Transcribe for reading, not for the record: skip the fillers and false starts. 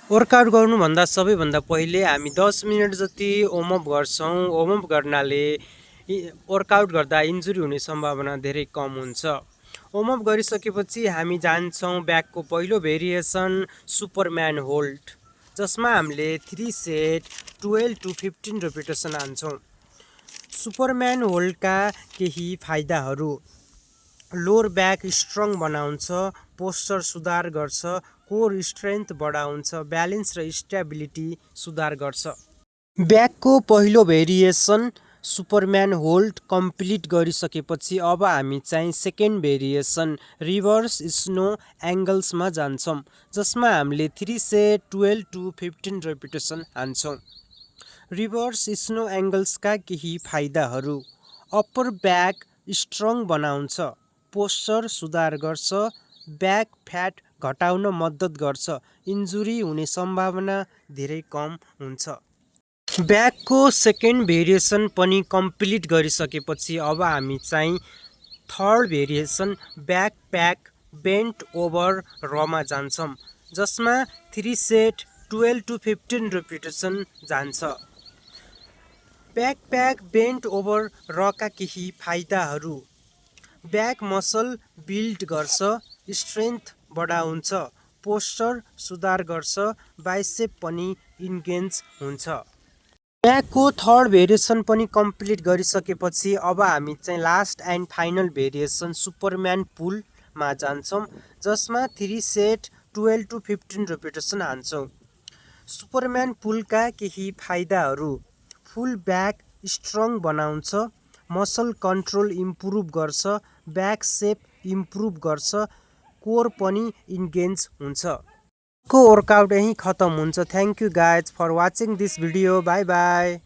Workout गर्नुभन्दा सबैभन्दा पहिले हामी 10 मिनट जति वार्मअप गर्छौँ। वार्मअप गर्नाले वर्कआउट गर्दा इन्जुरी हुने सम्भावना धेरै कम हुन्छ। वार्मअप गरिसकेपछि हामी जान्छौँ ब्याकको पहिलो भेरिएसन सुपरम्यान होल्ड, जसमा हामीले 3 सेट 12 to 15 रेपिटेसन हान्छौँ। सुपरम्यान होल्डका केही फाइदाहरू: लोअर ब्याक स्ट्रङ बनाउँछ, पोस्चर सुधार गर्छ, कोर स्ट्रेन्थ बढाउँछ, ब्यालेन्स र स्टेबिलिटी सुधार गर्छ। ब्याकको पहिलो भेरिएसन सुपरम्यान होल्ड कम्प्लिट गरिसकेपछि अब हामी चाहिँ सेकेन्ड भेरिएसन रिभर्स स्नो एङ्गल्समा जान्छौँ, जसमा हामीले 3 सेट 12 to 15 रेपिटेसन हान्छौँ। रिभर्स स्नो एङ्गल्सका केही फाइदाहरू: अप्पर ब्याक स्ट्रङ बनाउँछ, पोस्चर सुधार गर्छ, ब्याक फ्याट घटाउन मद्दत गर्छ, इन्जुरी हुने सम्भावना धेरै कम हुन्छ। ब्याकको सेकेन्ड भेरिएसन पनि कम्प्लिट गरिसकेपछि अब हामी चाहिँ third variation backpack bent over रमा जान्छौँ, जसमा 3 सेट 12 to 15 रेपिटेसन जान्छ। ब्याक प्याक बेन्ट ओभर रका केही फाइदाहरू: ब्याक मसल बिल्ड गर्छ, स्ट्रेन्थ बढाउँछ, पोस्चर सुधार गर्छ, बाइसेप पनि इन्गेज हुन्छ। ब्याकको थर्ड भेरिएसन पनि कम्प्लिट गरिसकेपछि अब हामी चाहिँ last and final variation superman पुलमा जान्छौँ, जसमा 3 सेट 12 to 15 रेपिटेसन हान्छौँ। सुपरम्यान पुलका केही फाइदाहरू: फुल ब्याक स्ट्रङ बनाउँछ, मसल कन्ट्रोल इम्प्रुभ गर्छ, ब्याक सेप इम्प्रुभ गर्छ, कोर पनि इन्गेज हुन्छ। को वर्कआउट यहीँ खत्म हुन्छ। Thank you guys for watching this video. Bye by.